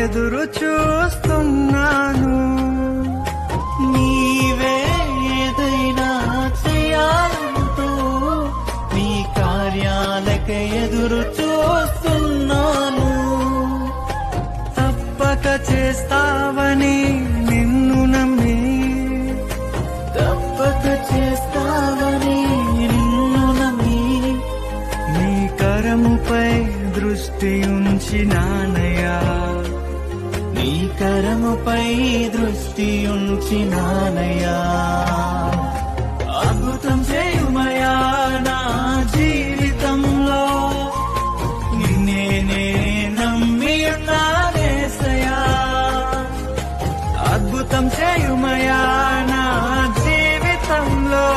ఎదురు చూస్తున్నాను. నీవే ఏదైనా చేయాలంటూ నీ కార్యాలకే ఎదురు చూస్తున్నాను. తప్పక చేస్తావని నిన్ను నమ్మి, తప్పక చేస్తావని నిన్ను నమ్మి నీ కరముపై దృష్టి ఉంచినానయ్యా. నీ కరముపై దృష్టి ఉంచినానయ్యా. అద్భుతం చేయుమయా నా జీవితంలో, నిన్నే నమ్మి ఉన్నానేసయ్యా. అద్భుతం చేయుమయా నా జీవితంలో,